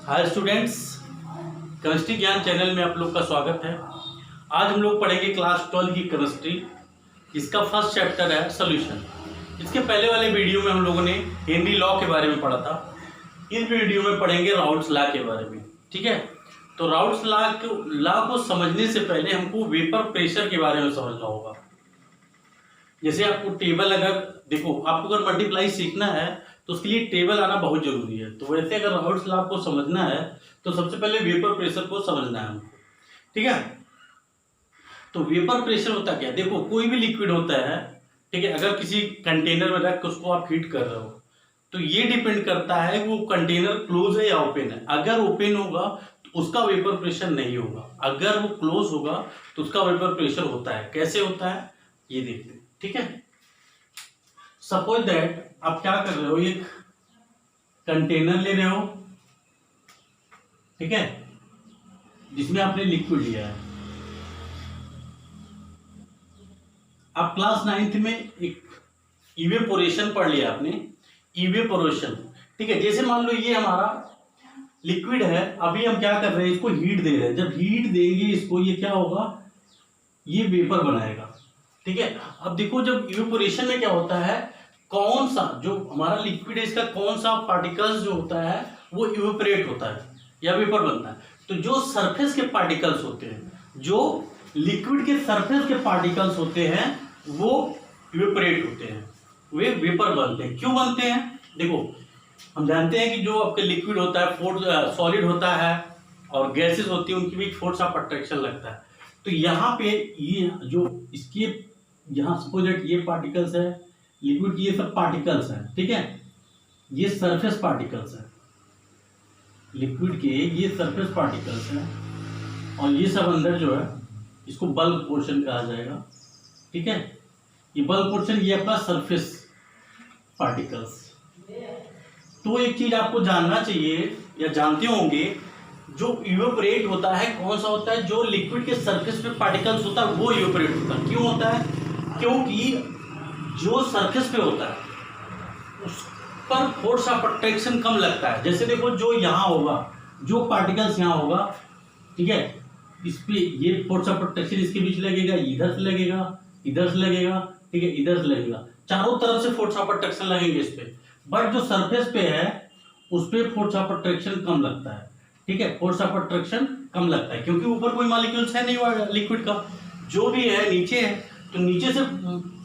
Hi students, chemistry ज्ञान channel में आप लोग का स्वागत है। आज हम लोग पढ़ेंगे क्लास 12 की केमिस्ट्री, जिसका फर्स्ट चैप्टर है सॉल्यूशन। इसके पहले वाले वीडियो में हम लोगों ने हेनरी लॉ के बारे में पढ़ा था। इस वीडियो में पढ़ेंगे राउल्ट्स लॉ के बारे में। ठीक है, तो राउल्ट्स लॉ को समझने से पहले हमको वेपर प्रेशर के बारे में समझना होगा। जैसे आपको टेबल, अगर देखो आपको अगर मल्टीप्लाई सीखना है तो उसके लिए टेबल आना बहुत जरूरी है। तो वैसे अगर राउल्ट्स लॉ को समझना है तो सबसे पहले वेपर प्रेशर को समझना है हमको। ठीक है, तो वेपर प्रेशर होता क्या? देखो कोई भी लिक्विड होता है, ठीक है, अगर किसी कंटेनर में रख के उसको आप हीट कर रहे हो तो ये डिपेंड करता है वो कंटेनर क्लोज है या ओपन है। अगर ओपन होगा तो उसका वेपर प्रेशर नहीं होगा, अगर वो क्लोज होगा तो उसका वेपर प्रेशर होता है। कैसे होता है ये देखते हैं। ठीक है, सपोज दैट आप क्या कर रहे हो, एक कंटेनर ले रहे हो, ठीक है, जिसमें आपने लिक्विड लिया है। आप क्लास 9th में एक इवेपोरेशन पढ़ लिया आपने, इवेपोरेशन। ठीक है, जैसे मान लो ये हमारा लिक्विड है, अभी हम क्या कर रहे हैं, इसको हीट दे रहे हैं। जब हीट देंगे इसको, ये क्या होगा, ये वेपर बनाएगा। ठीक है, अब देखो जब इवेपोरेशन में क्या होता है, कौन सा जो हमारा लिक्विड है इसका कौन सा पार्टिकल्स जो होता है वो इवेपोरेट होता है या वेपर बनता है। तो जो सरफेस के पार्टिकल्स होते हैं, जो लिक्विड के सरफेस के पार्टिकल्स होते हैं वो इवेपोरेट होते हैं, वे वेपर बनते हैं। क्यों बनते हैं? देखो हम जानते हैं कि जो आपके लिक्विड होता है, सॉलिड होता है और गैसेस होती है, उनकी भी फोर्स ऑफ अट्रैक्शन लगता है। तो यहाँ पे ये जो इसके यहाँ सपोज दैट ये पार्टिकल्स है लिक्विड की, ये सब पार्टिकल्स हैं। ठीक है, ये सरफेस पार्टिकल्स हैं लिक्विड के, ये सरफेस पार्टिकल्स हैं और ये सब अंदर जो है इसको बल्क पोर्शन कहा जाएगा। ठीक है, ये बल्क पोर्शन ये आपका सरफेस पार्टिकल्स। तो एक चीज आपको जानना चाहिए या जानते होंगे, जो इवेपोरेट होता है कौन सा होता है, जो लिक्विड के सरफेस पे पार्टिकल्स होता है वो इवेपोरेट होता है। क्यों होता है? क्योंकि जो सरफेस पे होता है उस पर फोर्स ऑफ अट्रैक्शन कम लगता है। जैसे देखो जो यहाँ होगा, जो पार्टिकल्स यहाँ होगा, ठीक है, इस पे ये फोर्स ऑफ अट्रैक्शन इसके बीच लगेगा, इधर से लगेगा, इधर से लगेगा, ठीक है, इधर से लगेगा, चारों तरफ से फोर्स ऑफ अट्रैक्शन लगेंगे इस पे। बट जो सरफेस पे है उस पे फोर्स ऑफ अट्रैक्शन कम लगता है। ठीक है, फोर्स ऑफ अट्रैक्शन कम लगता है क्योंकि ऊपर कोई मॉलिक्यूल्स है नहीं लिक्विड का, जो भी है नीचे है। तो नीचे से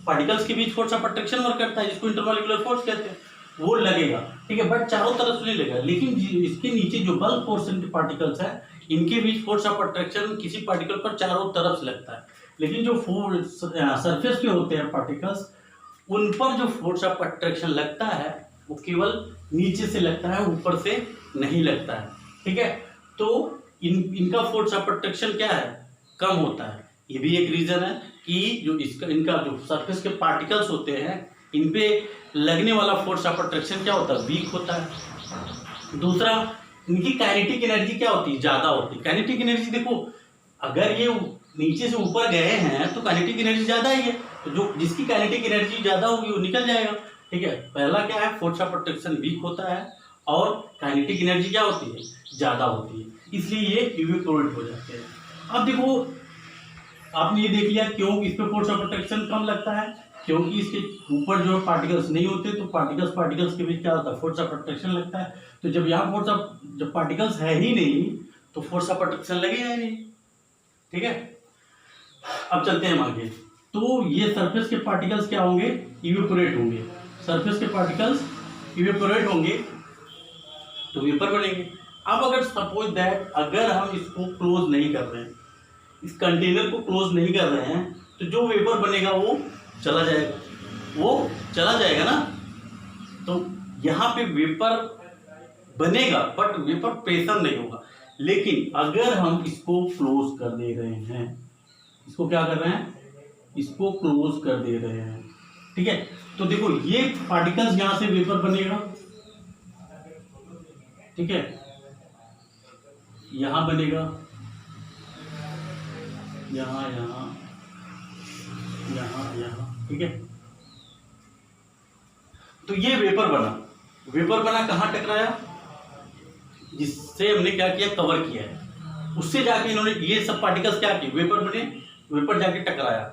पार्टिकल्स के बीच फोर्स ऑफ अट्रैक्शन वर्क करता है, जिसको इंटरमॉलिक्यूलर फोर्स कहते हैं, वो लगेगा। ठीक है, बट चारों तरफ से नहीं लगेगा। लेकिन इसके नीचे जो बल्क पोर्शन के पार्टिकल्स है, इनके बीच फोर्स ऑफ अट्रैक्शन किसी पार्टिकल पर चारों तरफ से लगता है। लेकिन जो सरफेस पे होते हैं पार्टिकल्स, उन पर जो फोर्स ऑफ अट्रैक्शन लगता है वो केवल नीचे से लगता है, ऊपर से नहीं लगता है। ठीक है, तो इनका फोर्स ऑफ अट्रैक्शन क्या है, कम होता है। ये भी एक रीजन है कि जो इनका जो सरफेस के पार्टिकल्स होते हैं, इन पे लगने वाला फोर्स ऑफ अट्रैक्शन क्या होता है, वीक होता है। दूसरा, इनकी काइनेटिक एनर्जी क्या होती है, ज्यादा होती है। काइनेटिक एनर्जी देखो, अगर ये नीचे से ऊपर गए हैं तो काइनेटिक एनर्जी ज्यादा ही है, तो जो जिसकी काइनेटिक एनर्जी ज्यादा होगी वो निकल जाएगा। ठीक है, पहला क्या है, फोर्स ऑफ अट्रैक्शन वीक होता है और काइनेटिक एनर्जी क्या होती है, ज्यादा होती है, इसलिए ये इवेपोरेट हो जाते हैं। अब देखो आपने ये देख लिया क्यों इस पे फोर्स ऑफ अट्रैक्शन कम लगता है, क्योंकि इसके ऊपर जो पार्टिकल्स नहीं होते, तो पार्टिकल्स के बीच क्या होता है, फोर्स ऑफ अट्रैक्शन लगता है। तो जब यहाँ जब पार्टिकल्स है ही नहीं तो फोर्स ऑफ अट्रैक्शन लगेगा ही नहीं। ठीक है, अब चलते हैं हम आगे। तो ये सरफेस के पार्टिकल्स क्या होंगे, इवेपोरेट होंगे। सरफेस के पार्टिकल्स इवेपोरेट होंगे तो वेपर बनेंगे। अब अगर सपोज दैट अगर हम इसको क्लोज नहीं कर रहे हैं, इस कंटेनर को क्लोज नहीं कर रहे हैं, तो जो वेपर बनेगा वो चला जाएगा ना। तो यहाँ पे वेपर बनेगा बट वेपर प्रेशर नहीं होगा। लेकिन अगर हम इसको क्लोज कर दे रहे हैं, इसको क्या कर रहे हैं, इसको क्लोज कर दे रहे हैं, ठीक है, तो देखो ये पार्टिकल्स यहां से वेपर बनेगा, ठीक है, यहां बनेगा, यहां यहां यहां यहां, ठीक है। तो ये वेपर बना कहां टकराया, जिससे हमने क्या किया, कवर किया है, उससे जाके इन्होंने ये सब पार्टिकल्स क्या किए, वेपर बने, वेपर जाके टकराया।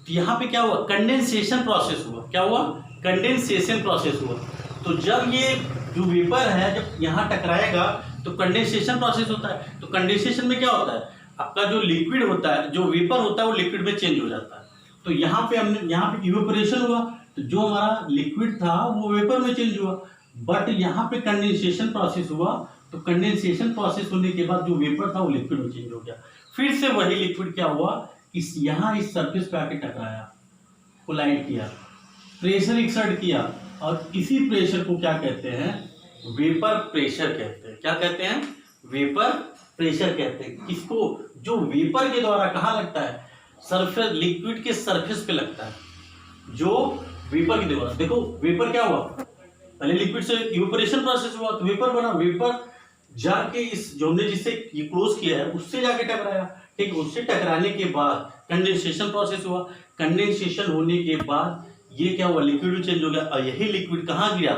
तो यहाँ पे क्या हुआ, कंडेंसेशन प्रोसेस हुआ। क्या हुआ, कंडेंसेशन प्रोसेस हुआ। तो जब ये जो वेपर है जब यहाँ टकराएगा तो कंडेंसेशन प्रोसेस होता है। तो कंडेंसेशन में क्या होता है, आपका जो लिक्विड होता है, जो वेपर होता है वो लिक्विड में चेंज हो जाता है। तो यहाँ पे हमने, यहाँ पे इवेपोरेशन हुआ, तो जो हमारा लिक्विड था वो वेपर में चेंज हुआ। बट यहाँ पे कंडेंसेशन प्रोसेस हुआ, तो कंडेंसेशन प्रोसेस होने के बाद जो वेपर था वो लिक्विड में चेंज हो गया। फिर से वही लिक्विड क्या हुआ, इस यहाँ इस सरफेस पे आके टकराया, कोलाइड किया, प्रेशर एक्सर्ट किया, और इसी प्रेशर को क्या कहते हैं, वेपर प्रेशर कहते हैं। क्या कहते हैं, वेपर प्रेशर कहते हैं। किसको, जो वेपर के द्वारा कहाँ लगता है, सरफेस, लिक्विड के सरफेस पे लगता है, जो वेपर के द्वारा। देखो वेपर क्या हुआ, पहले लिक्विड से इवेपोरेशन प्रोसेस हुआ तो वेपर बना, वेपर जाके इस जो हमने जिससे ये क्लोज किया है उससे जाके टकराया, ठीक, उससे टकराने के बाद कंडेंसेशन प्रोसेस हुआ। कंडेंसेशन होने के बाद ये क्या हुआ, लिक्विड भी चेंज हो गया, और यही लिक्विड कहाँ गिरा,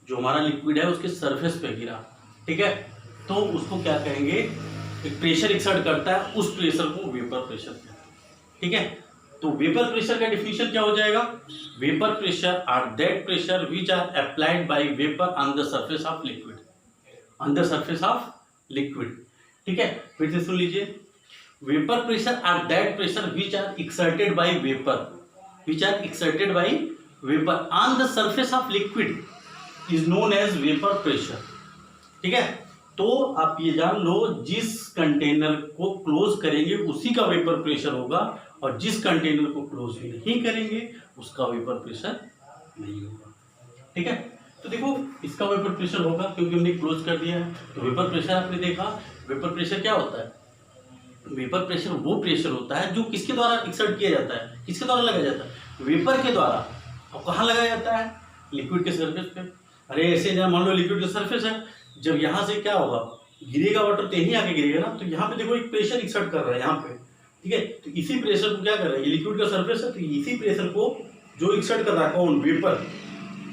जो हमारा लिक्विड है उसके सरफेस पे गिरा, ठीक है। तो उसको क्या कहेंगे, एक प्रेशर एक्सर्ट करता है, उस प्रेशर को वेपर प्रेशर कहते हैं, ठीक है। तो वेपर प्रेशर का डिफिनेशन क्या हो जाएगा, vapour pressure are that pressure which are applied by vapour on the surface of liquid, on the surface of liquid, ठीक है। फिर से सुन लीजिए, vapour pressure are that pressure which are exerted by vapour, which are exerted by vapor on the surface of liquid is known as vapor pressure, ठीक है। तो आप ये जान लो, जिस कंटेनर को क्लोज करेंगे उसी का वेपर प्रेशर होगा, और जिस कंटेनर को क्लोज नहीं करेंगे उसका वेपर प्रेशर नहीं होगा, ठीक है। तो देखो इसका वेपर प्रेशर होगा क्योंकि हमने क्लोज कर दिया है। तो वेपर प्रेशर आपने देखा, वेपर प्रेशर क्या होता है, वेपर प्रेशर वो प्रेशर होता है जो किसके द्वारा एक्सर्ट किया जाता है, किसके द्वारा लगाया जाता है, वेपर के द्वारा। और कहाँ लगाया जाता है, लिक्विड के सरफेस पे। अरे ऐसे जहाँ मान लो लिक्विड का सरफेस है, जब यहाँ से क्या होगा, गिरेगा वाटर तो यहीं आके गिरेगा ना, तो यहाँ पे देखो एक प्रेशर एक्सर्ट कर रहा है यहाँ पे, ठीक है। तो इसी प्रेशर को क्या कर रहा है, ये लिक्विड का सरफेस है, तो इसी प्रेशर को जो एक्सर्ट कर रहा है कौन, वेपर,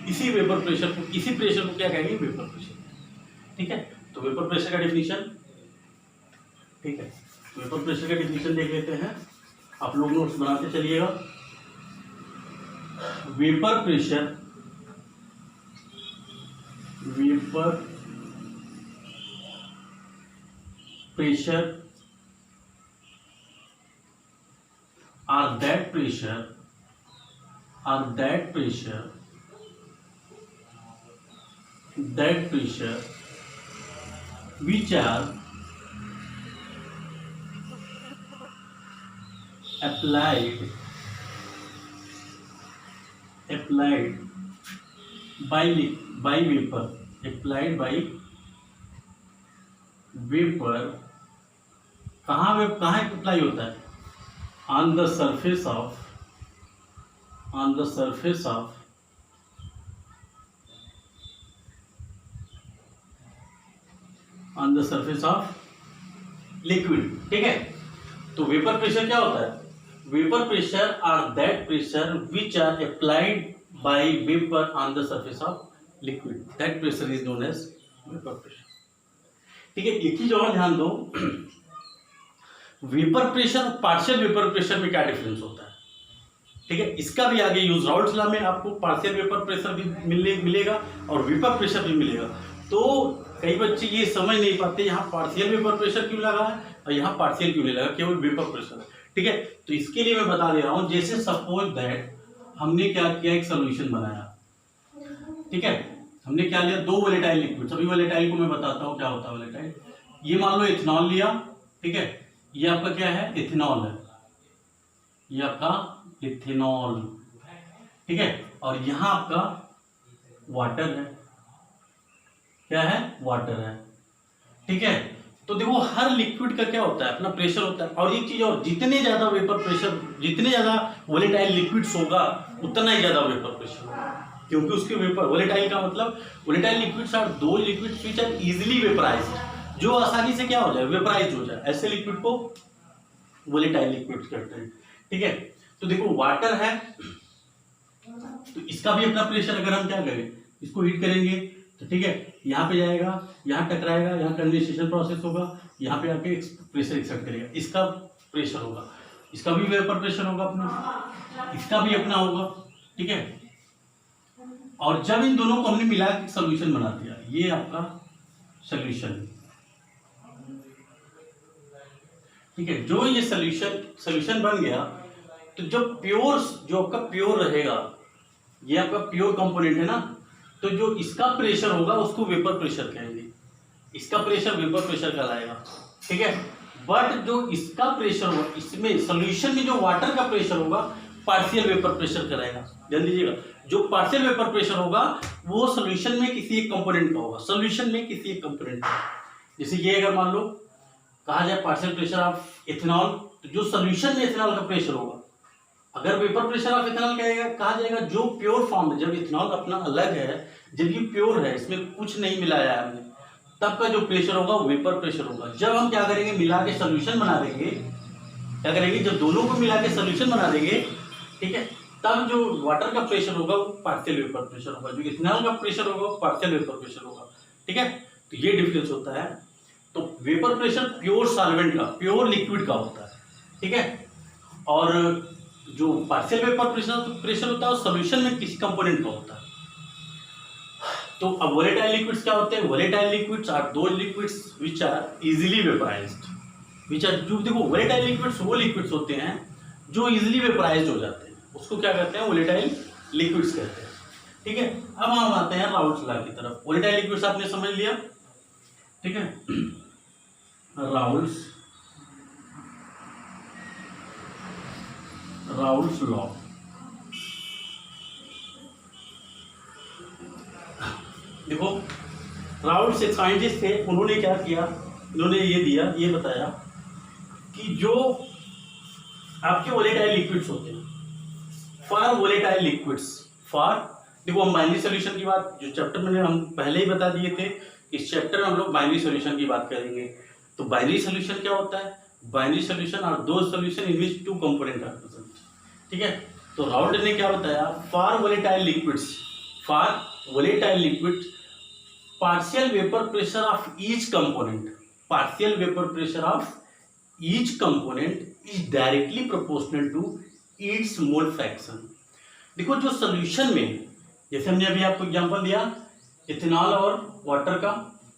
इसी वेपर प्रेशर को, इसी प्रेशर को क्या कहेंगे, वेपर प्रेशर, ठीक है। तो वेपर प्रेशर का डिफिनीशन, ठीक है, वेपर प्रेशर का डिफिनीशन देख लेते हैं, आप लोग नोट्स बनाते चलिएगा। Vapour pressure, vapour pressure are that pressure, are that pressure, that pressure which are applied by vapor, applied by vapor, कहाँ अप्लाई होता है, on the surface of, on the surface of on the surface of liquid, ठीक है। तो vapour pressure क्या होता है, vapour pressure are that pressure which are applied by vapour on the surface of liquid, that pressure is known as vapour pressure, ठीक है। एक चीज और ध्यान दो, वेपर प्रेशर और पार्शियल वेपर प्रेशर में क्या डिफरेंस होता है, ठीक है। इसका भी आगे यूज, राउल्ट्स लॉ में आपको पार्शियल वेपर प्रेशर भी मिलेगा और वेपर प्रेशर भी मिलेगा। तो कई बच्चे ये समझ नहीं पाते यहाँ पार्शियल वेपर प्रेशर क्यों लगा है और यहाँ पार्शियल क्यों नहीं लगा, केवल वेपर प्रेशर, ठीक है। तो इसके लिए मैं बता दे रहा हूँ, जैसे सपोज दैट हमने क्या किया, एक सोल्यूशन बनाया, ठीक है। हमने क्या लिया, दो वोलेटाइल लिक्विड, सभी वोलेटाइल को मैं बताता हूँ क्या होता है वोलेटाइल। ये मान लो इथेनॉल लिया, ठीक है, ये आपका क्या है, इथेनॉल है, ये आपका इथेनॉल, ठीक है। और यहाँ आपका वाटर है, क्या है, वाटर है, ठीक है। तो देखो हर लिक्विड का क्या होता है, अपना प्रेशर होता है। और एक चीज और, जितने ज्यादा वेपर प्रेशर, जितने ज्यादा वोलेटाइल लिक्विड्स होगा उतना ही ज्यादा वेपर प्रेशर होगा, क्योंकि उसके वेपर, वोलेटाइल का मतलब, वोलेटाइल लिक्विड्स आर दो लिक्विड्स व्हिच आर इजीली वेपराइज्ड, जो आसानी से क्या हो जाए, वेपराइज हो जाए, ऐसे लिक्विड को वोलेटाइल लिक्विड्स कहते हैं, ठीक है। तो देखो वाटर है, तो इसका भी अपना प्रेशर, अगर हम क्या करें, इसको हीट करेंगे तो ठीक है, यहाँ पे जाएगा, यहाँ टकराएगा, यहाँ कंडेंसेशन प्रोसेस होगा, यहाँ पे आके प्रेशर एक्सर्ट करेगा, इसका प्रेशर होगा, इसका भी वेपर प्रेशर होगा अपना, इसका भी अपना होगा, ठीक है। और जब इन दोनों को हमने मिला के सोल्यूशन बना दिया, ये आपका सोल्यूशन, ठीक है। जो ये सोल्यूशन बन गया, तो जो आपका प्योर रहेगा, ये आपका प्योर कंपोनेंट है ना, तो जो इसका प्रेशर होगा उसको वेपर प्रेशर कहेंगे, इसका प्रेशर वेपर प्रेशर कहलाएगा, ठीक है। बट जो इसका प्रेशर होगा, इसमें सोल्यूशन में जो वाटर का प्रेशर होगा पार्शियल वेपर प्रेशर कहलाएगा। ध्यान दीजिएगा, जो पार्शियल वेपर प्रेशर होगा वो सोल्यूशन में किसी एक कंपोनेंट का होगा, सोल्यूशन में किसी एक कंपोनेंट का। जैसे ये अगर मान लो कहा जाए पार्शियल प्रेशर ऑफ इथेनॉल, तो जो सोल्यूशन में इथेनॉल का प्रेशर होगा, अगर वेपर प्रेशर ऑफ इथेनॉल कहा जाएगा जो प्योर फॉर्म है, जब इथेनॉल अपना अलग है, जब ये प्योर है, इसमें कुछ नहीं मिलाया है हमने, तब का जो प्रेशर होगा वो वेपर प्रेशर होगा। जब हम क्या करेंगे, मिला के सोल्यूशन बना देंगे, क्या करेंगे, जब दोनों को मिला के सोल्यूशन बना देंगे, ठीक है, तब जो वाटर का प्रेशर होगा वो पार्शियल वेपर प्रेशर होगा, जो इथेनॉल का प्रेशर होगा वो पार्शियल वेपर प्रेशर होगा, ठीक है। तो ये डिफरेंस होता है। तो वेपर प्रेशर प्योर सॉल्वेंट का, प्योर लिक्विड का होता है, ठीक है। और जो पार्शियल वेपर प्रेशर होता है वो सोल्यूशन में किसी कंपोनेंट का होता है। तो अब वोलेटाइल लिक्विड्स क्या होते हैं? Volatile liquids are those liquids which are easily vaporized, which are, जो देखो वोलेटाइल लिक्विड्स वो लिक्विड्स होते हैं जो इजीली वेपराइज्ड हो जाते हैं, उसको क्या कहते हैं? वोलेटाइल लिक्विड्स कहते हैं, ठीक है। अब हम आते हैं राउल्ट्स लॉ की तरफ। वोलेटाइल लिक्विड्स आपने समझ लिया, ठीक है। राउल्ट्स लॉ, देखो राउल्ट्स एक साइंटिस्ट थे, उन्होंने क्या किया, उन्होंने ये बताया कि जो आपके वोलेटाइल लिक्विड्स होते हैं, फॉर वोलेटाइल लिक्विड्स, फॉर, देखो हम बाइनरी सॉल्यूशन की बात जो चैप्टर में हम पहले ही बता दिए थे, इस चैप्टर में हम लोग बाइनरी सॉल्यूशन की बात करेंगे। तो बाइनरी सॉल्यूशन क्या होता है? Binary solution are those solution in which two component are present, ठीक है। तो राउल्ट ने क्या बताया, for volatile liquids, partial vapor pressure of each component is directly proportional to its mole fraction। देखो जो सोल्यूशन में, जैसे हमने अभी आपको एग्जांपल दिया, इथेनॉल और वाटर का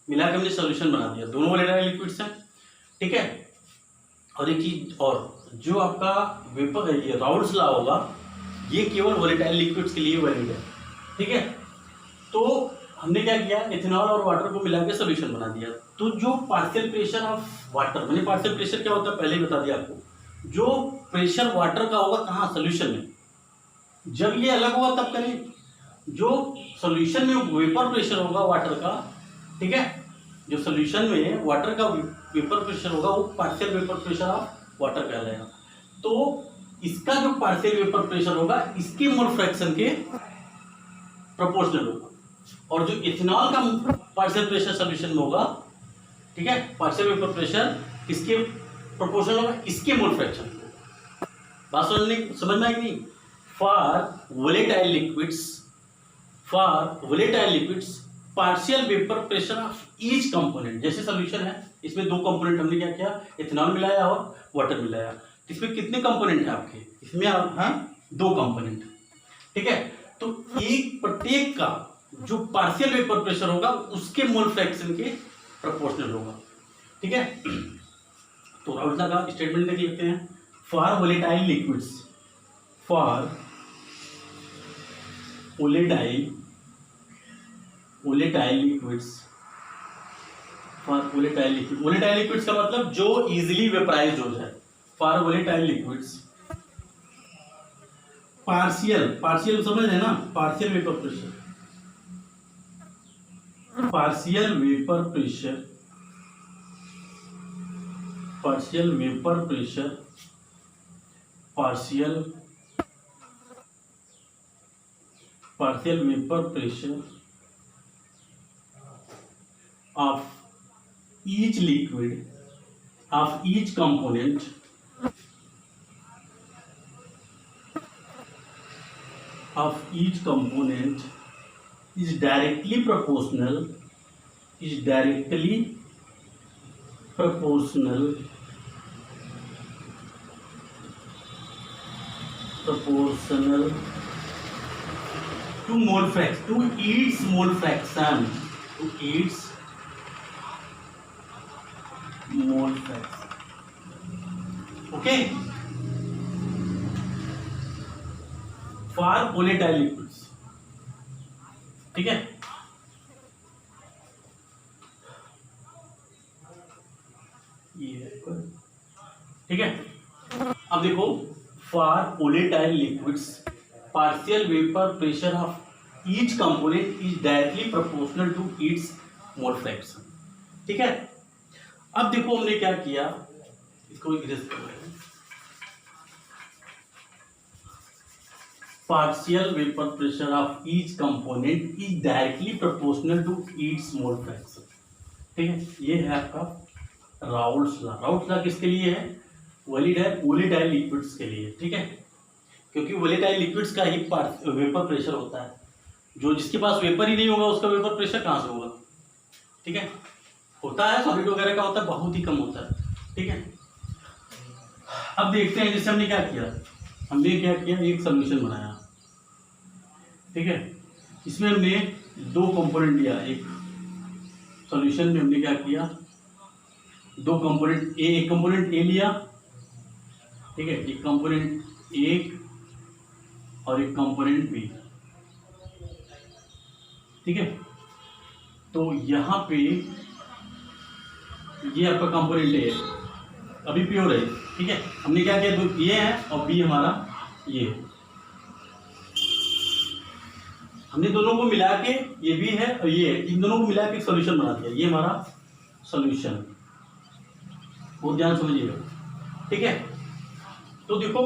मिलाकर हमने सोल्यूशन बना दिया, दोनों वोलेटाइल लिक्विड्स हैं, ठीक है। और एक चीज और, जो आपका वेपर ये राउल्ट्स लॉ होगा, ये केवल वोलेटाइल लिक्विड्स के लिए वैलिड है, ठीक है। तो हमने क्या किया, इथेनॉल और वाटर को मिला के सोल्यूशन बना दिया। तो जो पार्शियल प्रेशर ऑफ वाटर, मैंने पार्शियल प्रेशर क्या होता है पहले ही बता दिया आपको, जो प्रेशर वाटर का होगा कहाँ, सोल्यूशन में, जब ये अलग होगा तब करें। जो सोल्यूशन में वेपर प्रेशर होगा वाटर का, ठीक है, जो सोल्यूशन में वाटर का वेपर प्रेशर होगा वो partial vapour pressure of water कहलाएगा। तो इसका जो पार्शियल वेपर प्रेशर होगा इसके मोल फ्रैक्शन के प्रोपोर्शनल होगा, और जो इथेनॉल का पार्शियल प्रेशर सोल्यूशन में होगा, ठीक है, पार्शियल वेपर प्रेशर इसके प्रोपोर्शनल होगा इसके मोल फ्रैक्शन। बात समझ में आई नहीं? For volatile liquids partial vapour pressure of each component, जैसे सोल्यूशन है इसमें दो कंपोनेंट हमने क्या किया, इथेनॉल मिलाया और वाटर मिलाया, इसमें कितने कंपोनेंट है आपके, इसमें आप हैं दो कंपोनेंट, ठीक है। तो एक प्रत्येक का जो पार्शियल वेपर प्रेशर होगा उसके मोल फ्रैक्शन के प्रोपोर्शनल होगा, ठीक है। तो राउल्ट लॉ का स्टेटमेंट देख लेते हैं। For volatile liquids, volatile liquids का मतलब जो इजीली वेपराइज्ड हो जाए। फॉर वोलेटाइल लिक्विड्स पार्शियल समझ रहे हैं ना, partial vapour pressure of each liquid of each component is directly proportional to mole fraction, to its mole fraction, okay, for volatile liquids, ठीक है। ठीक है, अब देखो, for volatile liquids partial vapor pressure of each component is directly proportional to its mole fraction, ठीक है। अब देखो हमने क्या किया, इसको इरेज कर रहे हैं। Partial vapour pressure of each component is directly proportional to each mole fraction, ठीक है। ये है आपका राउल्ट्स लॉ। राउल्ट्स लॉ किसके लिए है? वोलेटाइल लिक्विड्स के लिए, ठीक है, क्योंकि वोलेटाइल लिक्विड्स का ही वेपर प्रेशर होता है। जो जिसके पास वेपर ही नहीं होगा उसका वेपर प्रेशर कहाँ से होगा, ठीक है। होता है सॉलिड वगैरह का होता है, बहुत ही कम होता है, ठीक है। अब देखते हैं, जैसे हमने क्या किया, एक सॉल्यूशन बनाया, ठीक है। इसमें हमने दो कंपोनेंट लिया, एक सॉल्यूशन में हमने क्या किया, दो कंपोनेंट एक कंपोनेंट ए लिया, ठीक है, एक कंपोनेंट ए और एक कंपोनेंट बी, ठीक है। तो यहाँ पे ये आपका कंपोनेंट ए अभी प्योर है, ठीक है। हमने क्या किया, दो ये है और बी हमारा ये है। हमने दोनों को मिला के, ये भी है और ये है, इन दोनों को मिला के सॉल्यूशन बना दिया। ये हमारा सॉल्यूशन, वो ध्यान समझिएगा, ठीक है। तो देखो,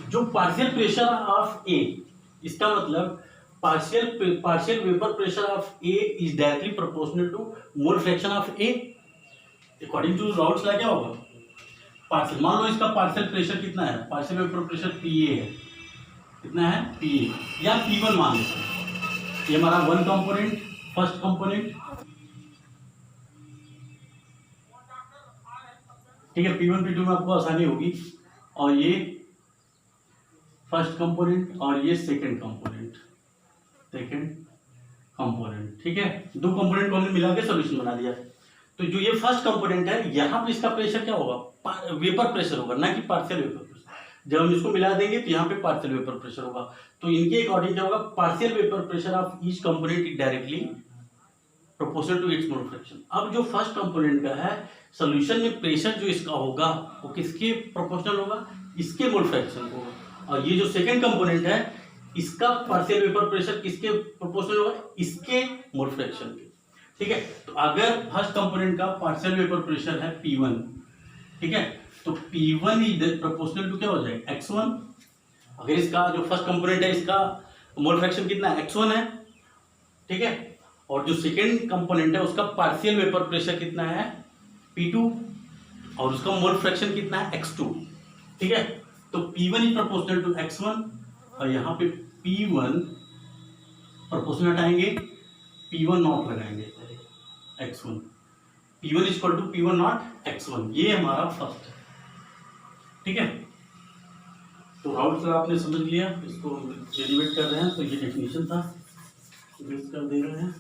जो पार्शियल प्रेशर ऑफ ए, इसका मतलब partial vapour pressure of A is directly proportional to mole fraction of A. According to Raoult's law क्या होगा, पार्शियल, मान लो इसका पार्शियल प्रेशर कितना है, partial vapour pressure P A है, कितना है पी ए, या P1 मान लेते हैं। ये हमारा वन कंपोनेंट, फर्स्ट कंपोनेंट, ठीक है। P1 P2 में आपको आसानी होगी। और ये फर्स्ट कंपोनेंट और ये सेकंड कंपोनेंट, ठीक है। दो कंपोनेंट को हमने मिला के सॉल्यूशन बना दिया। तो जो ये फर्स्ट कंपोनेंट है, यहाँ पे इसका प्रेशर क्या होगा, वेपर प्रेशर होगा, ना कि पार्शियल वेपर प्रेशर। जब हम इसको मिला देंगे तो यहाँ पे पार्शियल वेपर प्रेशर होगा। तो इनके अकॉर्डिंग क्या होगा, partial vapour pressure of each component directly proportional to its mole fraction. अब जो फर्स्ट कंपोनेंट का है, सॉल्यूशन में प्रेशर जो इसका होगा वो किसके प्रोपोर्शनल होगा, इसके मोल फ्रैक्शन को। और ये जो सेकंड कंपोनेंट है, इसका पार्शियल वेपर प्रेशर किसके प्रोपोर्शनल होगा, इसके मोल फ्रैक्शन के, ठीक है। तो अगर फर्स्ट कंपोनेंट का पार्शियल वेपर प्रेशर है P1, ठीक है, तो P1 इज प्रोपोर्शनल टू क्या हो जाएगा, X1। अगर इसका जो फर्स्ट कंपोनेंट है, इसका मोल फ्रैक्शन कितना है, X1 है, ठीक है। और जो सेकेंड कंपोनेंट है, उसका पार्शियल वेपर प्रेशर कितना है, P2, और उसका मोल फ्रैक्शन कितना है, X2, ठीक है। तो P1 is proportional to X1, और यहाँ पे P1 प्रोपोर्शनल हटाएंगे, P1 नॉट लगाएंगे, X1, P1 is equal to P1 nought X1। ये हमारा फर्स्ट है, ठीक है। तो राउल्ट्स लॉ आपने समझ लिया, इसको डेरिवेट कर रहे हैं। तो ये डेफिनेशन था, यूज कर दे रहे हैं,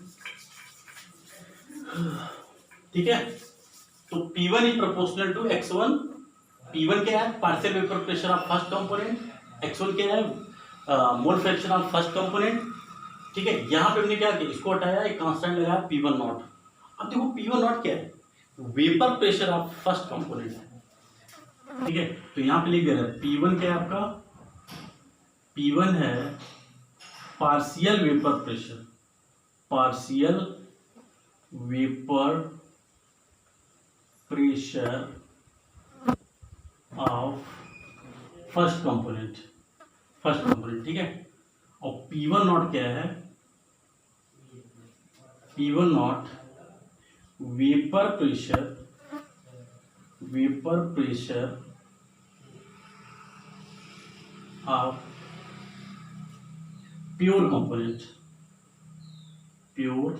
ठीक है। तो P1 is proportional to X1। P1 क्या है, partial vapour pressure of first component, X1 क्या है, मोल फ्रैक्शन ऑफ फर्स्ट कंपोनेंट, ठीक है। यहाँ पे हमने क्या किया, इसको हटाया, एक कांस्टेंट लगाया P1 नॉट। अब देखो P1 नॉट क्या है, vapour pressure of first component है, ठीक है। तो यहाँ पे लिख दे रहा है P1 क्या है आपका, P1 है partial vapour pressure, partial vapour pressure of first component, ठीक है। और P1 नॉट क्या है, P1 not vapour pressure of pure component, pure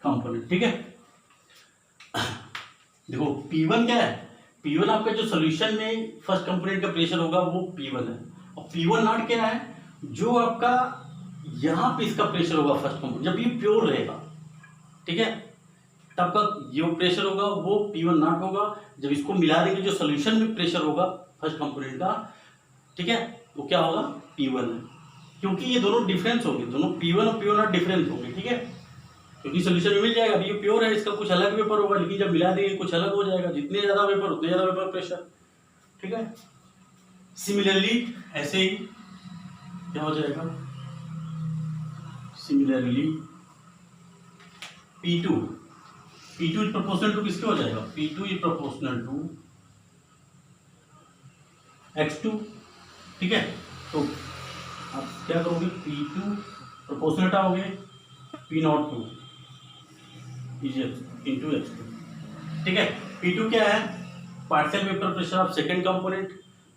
component. ठीक है, देखो P1 क्या है, P1 आपका जो सॉल्यूशन में फर्स्ट कंपोनेंट का प्रेशर होगा वो P1 है, और P1 नॉट क्या है, जो आपका यहां पे इसका प्रेशर होगा फर्स्ट कंपोनेंट, जब ये प्योर रहेगा, ठीक है, तब का जो प्रेशर होगा वो P1 नॉट होगा। जब इसको मिला देंगे जो सॉल्यूशन में प्रेशर होगा फर्स्ट कंपोनेंट का, ठीक है, वो क्या होगा, P1 है, क्योंकि ये दोनों डिफरेंस होंगे, दोनों P1 और P1 नॉट डिफरेंस होंगे। ठीक है, क्योंकि सोल्यूशन में मिल जाएगा, अभी ये प्योर है, इसका कुछ अलग वेपर होगा, लेकिन जब मिला देंगे कुछ अलग हो जाएगा, जितने ज्यादा वेपर उतने ज्यादा वेपर प्रेशर। ठीक है, सिमिलरली ऐसे ही क्या हो जाएगा, similarly P2 is proportional to किसके हो जाएगा, P2 is proportional to X2। ठीक है, तो आप क्या करोगे, P2 proportional हटाओगे P02 into X2। ठीक है, P2 क्या है, partial vapour pressure of second component.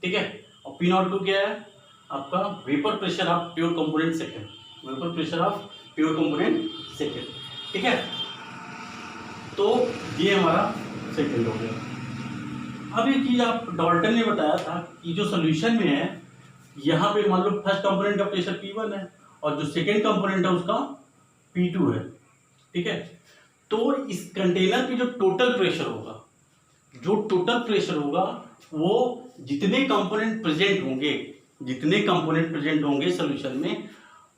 ठीक है, और P02 क्या है, आपका vapour pressure of pure component second, vapour pressure of pure component second. ठीक है, तो ये हमारा सेकेंड हो गया। अब ये चीज आप डाल्टन ने बताया था कि जो सोल्यूशन में है, यहाँ पे मान लो फर्स्ट कंपोनेंट का प्रेशर P1 है और जो सेकेंड कंपोनेंट है उसका P2 है। ठीक है, तो इस कंटेनर पे जो टोटल प्रेशर होगा, जो टोटल प्रेशर होगा वो जितने कंपोनेंट प्रेजेंट होंगे सॉल्यूशन में,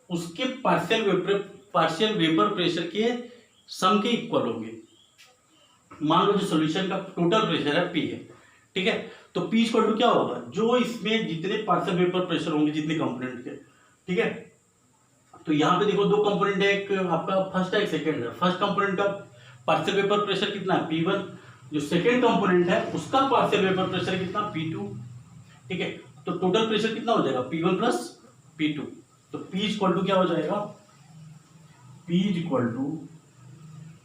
उसके पार्शियल वेपर प्रेशर के सम के इक्वल होंगे। मान लो जो सॉल्यूशन का टोटल प्रेशर है P है। ठीक है, तो P इक्वल टू क्या होगा, जो इसमें जितने पार्शियल वेपर प्रेशर होंगे जितने कंपोनेंट के। ठीक है, तो यहाँ पे देखो दो कंपोनेंट है, एक आपका फर्स्ट है एक सेकंड है। फर्स्ट कंपोनेंट का पार्शियल वेपर प्रेशर कितना है, P1। जो सेकंड कंपोनेंट है उसका पार्शियल वेपर प्रेशर कितना, P2। ठीक है, तो टोटल प्रेशर कितना हो जाएगा, P1 प्लस P2। तो P इक्वल टू क्या हो जाएगा, P equal to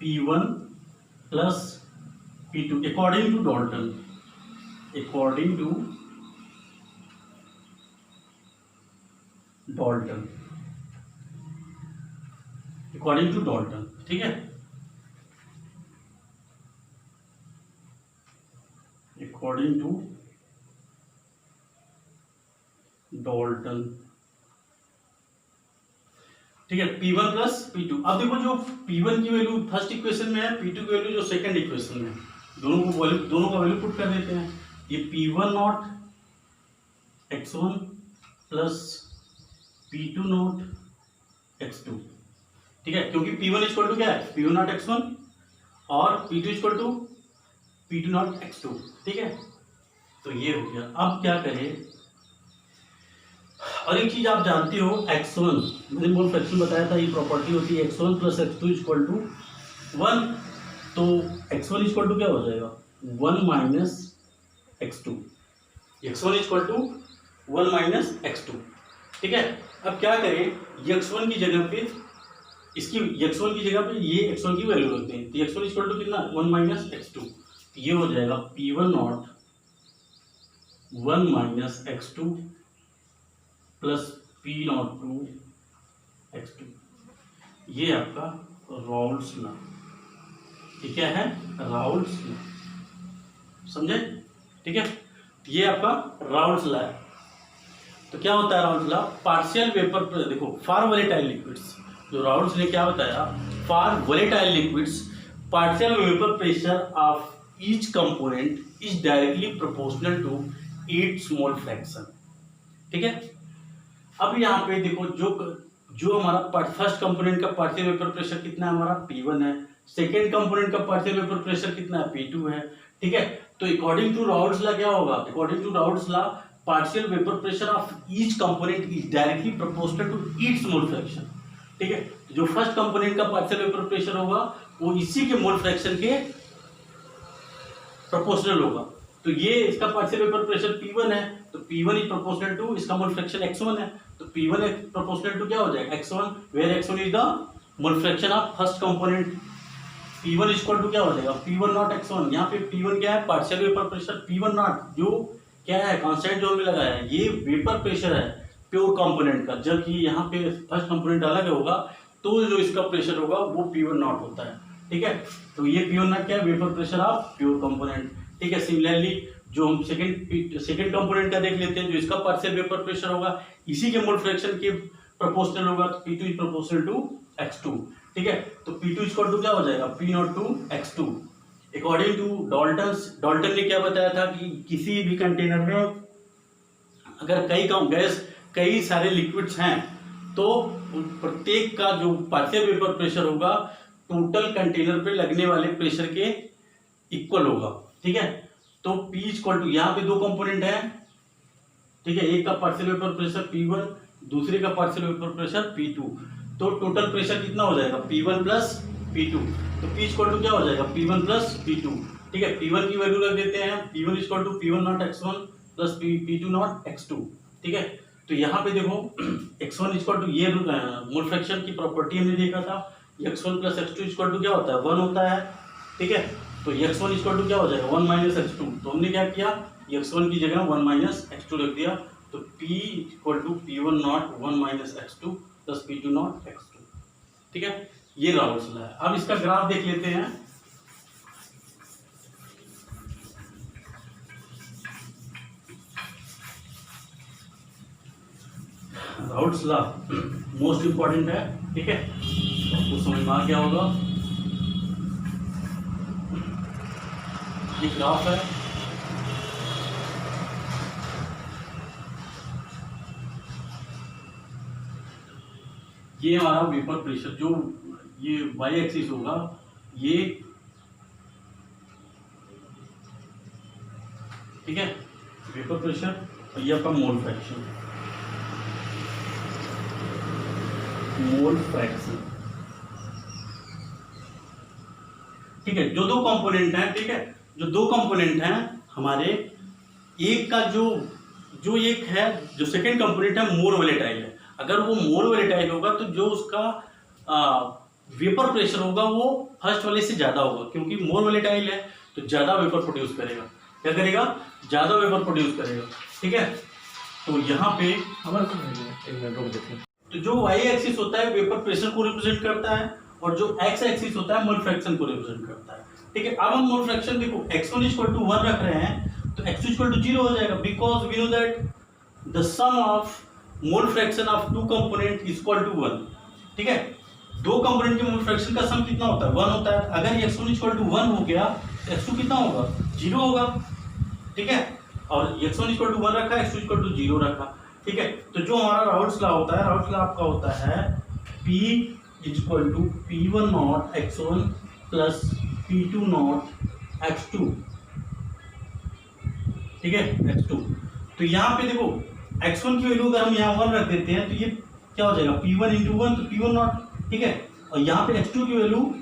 P1 plus P2 according to Dalton, ठीक है, अकॉर्डिंग टू डाल्टन। ठीक है, P1 प्लस P2। अब देखो जो P1 की वैल्यू फर्स्ट इक्वेशन में है, P2 की वैल्यू जो सेकंड इक्वेशन में है, दोनों का वैल्यू पुट कर देते हैं। ये P1 nought x1 plus P2 nought x2। ठीक है, क्योंकि P1 इक्वल टू क्या है, P1 नॉट x1 और P2 equal to P2 nought x2। ठीक है, तो ये हो गया। अब क्या करें, और एक चीज आप जानते हो x1, मैंने मोल फ्रैक्शन बताया था, ये प्रॉपर्टी होती है x1 plus x2 equal to 1। तो x1 इक्वल टू क्या हो जाएगा, 1 minus x2। x1 equal to 1 minus x2। ठीक है, अब क्या करें, x1 की जगह पे x1 की जगह पे ये x1 की वैल्यू रखते हैं। तो x1 इक्वल टू कितना, 1 माइनस x2। ये हो जाएगा P1 nought 1 minus x2 plus P nought two x2। ये आपका राउल्स लॉ, ये क्या है, राउल्स लॉ, समझे। ठीक है, ये आपका राउल्स लॉ है। तो क्या होता है राउल्स लॉ, पार्शियल वेपर, देखो फॉर वोलेटाइल लिक्विड्स, जो राउल्स ने क्या बताया, for volatile liquids partial vapour pressure of each component is directly proportional to its mole fraction. ठीक है, अब यहाँ पे देखो जो हमारा फर्स्ट कंपोनेंट का पार्शियल वेपर प्रेशर कितना है, हमारा P1 है। सेकेंड कंपोनेंट का पार्शियल वेपर प्रेशर कितना है, P2 है। ठीक है, तो अकॉर्डिंग टू राउल्स लॉ क्या होगा, according to Raoult's law partial vapour pressure of each component is directly proportional to its mole fraction. ठीक है, जो फर्स्ट कंपोनेंट का पार्शियल वेपर प्रेशर होगा वो इसी के मोल फ्रैक्शन के प्रोपोर्शनल होगा। तो ये इसका पार्शियल वेपर प्रेशर P1 है, तो P1 इज प्रोपोर्शनल टू इसका मोल फ्रैक्शन x1 है, तो P1 प्रोपोर्शनल टू क्या हो जाएगा, x1, where x1 is the mole fraction of first component. P1 equal to क्या हो जाएगा, P1 नॉट x1। यहाँ पे P1 क्या है, partial vapour pressure P1 not, जो क्या है कांस्टेंट जोन में लगा है, ये वेपर प्रेशर है प्योर कंपोनेंट का, जबकि यहाँ पे फर्स्ट कंपोनेंट अलग होगा तो जो इसका प्रेशर होगा वो P1 नॉट होता है। ठीक है, तो ये P1 नॉट क्या है, vapour pressure of pure component. ठीक है, सिमिलरली जो हम सेकंड कंपोनेंट का देख लेते हैं, जो इसका पार्शियल वेपर प्रेशर होगा इसी के मोल फ्रैक्शन के प्रोपोर्शनल होगा, तो P2 is proportional to x2। ठीक है, तो P2 इक्वल टू क्या हो जाएगा, P nought two x2। According to Dalton ने क्या बताया था कि किसी भी कंटेनर में अगर कई सारे लिक्विड्स हैं तो प्रत्येक का जो पार्शियल वेपर प्रेशर होगा टोटल कंटेनर पे लगने वाले प्रेशर के इक्वल होगा। ठीक है, तो P इक्वल टू, यहाँ पे दो कंपोनेंट है। ठीक है, एक का पार्शियल वेपर प्रेशर P1, दूसरे का पार्शियल वेपर प्रेशर P2, तो टोटल प्रेशर कितना हो जाएगा, P1 प्लस P2। तो P इक्वल टू क्या हो जाएगा, P1 प्लस P2। ठीक है, P1 की वैल्यू रख देते हैं, P1 equal to P1 nought x1 plus P2 nought x2। ठीक है, तो यहाँ पे देखो x1 इक्वल टू, ये मोल फ्रैक्शन की प्रॉपर्टी हमने देखा था, x1 plus x2 equal to क्या होता है, 1 होता है। ठीक है, तो x1 इक्वल टू क्या हो जाएगा, 1 माइनस x2। तो हमने क्या किया, x1 की जगह 1 माइनस x2 रख दिया, तो P equal to P1 nought 1 minus x2 plus P2 nought x2। ठीक है, ये राउल्स लॉ है। अब इसका ग्राफ देख लेते हैं। राउल्स लॉ मोस्ट इंपॉर्टेंट है। ठीक है, तो आपको समझ में आ गया होगा। ये ग्राफ है, ये हमारा वेपर प्रेशर, जो ये वाई एक्सिस होगा ये, ठीक है, वेपर प्रेशर, और ये आपका मोल फ्रैक्शन। ठीक है, जो दो कंपोनेंट हैं, ठीक है, जो दो कंपोनेंट हैं हमारे, एक का जो एक है, जो सेकंड कंपोनेंट है मोर वोलेटाइल है। अगर वो मोर वोलेटाइल होगा तो जो उसका वेपर प्रेशर होगा वो फर्स्ट वाले से ज़्यादा होगा, क्योंकि मोर वोलेटाइल है तो ज़्यादा वेपर प्रोड्यूस करेगा। क्या करेगा, ज़्यादा वेपर प्रोड्यूस करेगा। ठीक है, तो यहाँ पे तो जो वाई एक्सिस होता है वेपर प्रेशर को रिप्रेजेंट करता है, और जो एक्स एक्सिस होता है मोल फ्रैक्शन को रिप्रेजेंट करता है। ठीक है, अब हम मोल फ्रैक्शन देखो, x1 इक्वल टू 1 रख रहे हैं तो x2 इक्वल टू 0 हो जाएगा, because we know that the sum of mole fraction of two component is equal to 1। ठीक है, दो कंपोनेंट के मोल फ्रैक्शन का सम कितना होता है, 1 होता है। अगर x1 इक्वल टू 1 हो गया तो x2 कितना होगा, 0 होगा। ठीक है, और x1 इक्वल टू 1 रखा, x2 इक्वल टू 0 रखा। ठीक है, तो जो हमारा राउल्स लॉ होता है, राउल्स लॉ आपका होता है P equal to P1 nought x1 plus P2 nought x2। ठीक है, x2। तो यहाँ पे देखो x1 की वैल्यू अगर हम यहाँ 1 रख देते हैं तो ये क्या हो जाएगा, P1 इंटू 1, तो P1 नॉट। ठीक है, और यहाँ पे x2 की वैल्यू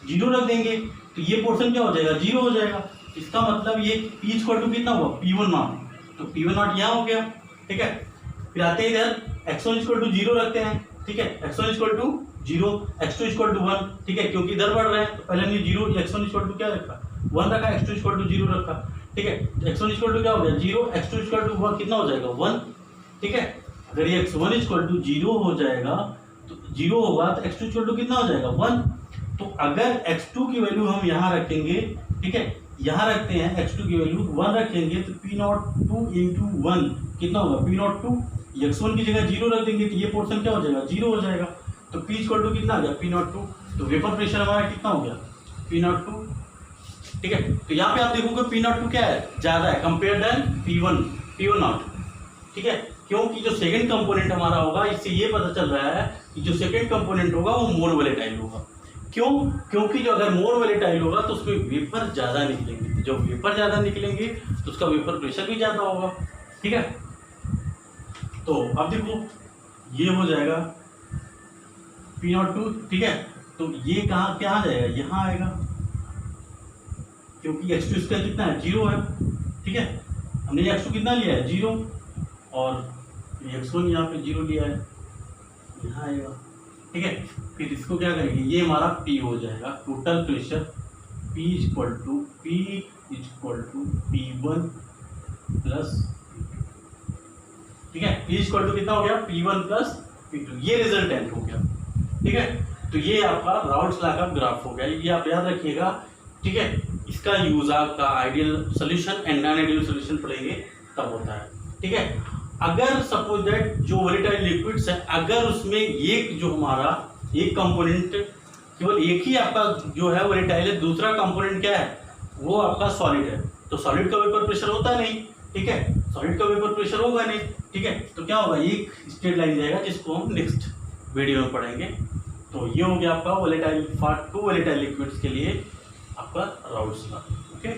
0 रख देंगे तो ये पोर्शन क्या हो जाएगा, 0 हो जाएगा। इसका मतलब ये P इक्वल टू कितना हुआ, P1 नॉट, तो P1 नॉट यहाँ हो गया। ठीक है, फिर आते हैं इधर x1 इक्वल टू 0 रखते हैं। ठीक है, x1 equal to 0, x2 equal to 1। ठीक है, क्योंकि इधर बढ़ रहे हैं तो पहले हमने 0, x1 इक्वल टू क्या रखा, 1 रखा, x2 इक्वल टू 0 रखा। ठीक है, x1 इक्वल टू क्या हो गया, 0, x2 इक्वल टू 1 कितना हो जाएगा, 1। ठीक है, अगर ये x1 इक्वल टू 0 हो जाएगा तो 0 होगा तो x2 इक्वल टू कितना हो जाएगा, 1। तो अगर x2 की वैल्यू हम यहाँ रखेंगे, ठीक है, यहाँ रखते हैं x2 की वैल्यू 1 रखेंगे तो P नॉट 2 इंटू 1 कितना होगा, P नॉट 2। x1 की जगह 0 रख देंगे तो ये पोर्शन क्या हो जाएगा, 0 हो जाएगा। तो P इक्वल टू कितना आ गया, P नॉट 2। तो वेपर प्रेशर हमारा कितना हो गया, P नॉट 2। ठीक है, तो यहाँ पे आप देखोगे P नॉट 2 क्या है, ज़्यादा है कंपेयर देन P1 नॉट। ठीक है, क्योंकि जो सेकंड कंपोनेंट हमारा होगा, इससे ये पता चल रहा है कि जो सेकंड कंपोनेंट होगा वो मोर वोलेटाइल होगा। क्यों, क्योंकि जो अगर मोर वोलेटाइल होगा तो उसमें वेपर ज़्यादा निकलेंगे, जब वेपर ज़्यादा निकलेंगे तो उसका वेपर प्रेशर भी ज़्यादा होगा। ठीक है, तो अब देखो ये हो जाएगा P नॉट 2। ठीक है, तो ये कहाँ क्या आ जाएगा, यहाँ आएगा, क्योंकि x2 इसका कितना है, 0 है। ठीक है, हमने x2 कितना लिया है, 0, और x1 यहाँ पे 0 लिया है, यहाँ आएगा। ठीक है, फिर इसको क्या करेंगे, ये हमारा P हो जाएगा, total pressure P equal to P1 plus. ठीक है। P इक्वल टू कितना हो गया, P1 प्लस P2, ये रिजल्टेंट हो गया। ठीक है, तो ये आपका राउल्ट्स लॉ का ग्राफ हो गया, ये आप याद रखिएगा। ठीक है, इसका यूज आपका ideal solution and non ideal solution पढ़ेंगे तब होता है। ठीक है, अगर सपोज दैट जो वोलेटाइल लिक्विड्स है, अगर उसमें एक जो हमारा एक कंपोनेंट केवल एक ही आपका जो है वोलेटाइल है, दूसरा कंपोनेंट क्या है, वो आपका सॉलिड है, तो सॉलिड का वेपर प्रेशर होता नहीं। ठीक है, सॉलिड का वेपर प्रेशर होगा नहीं। ठीक है, तो क्या होगा, एक स्ट्रेट लाइन जाएगा जिसको हम नेक्स्ट वीडियो में पढ़ेंगे। तो ये हो गया आपका वोलेटाइल पार्ट 2 वोलेटाइल लिक्विड्स के लिए आपका राउल्ट्स लॉ। ओके।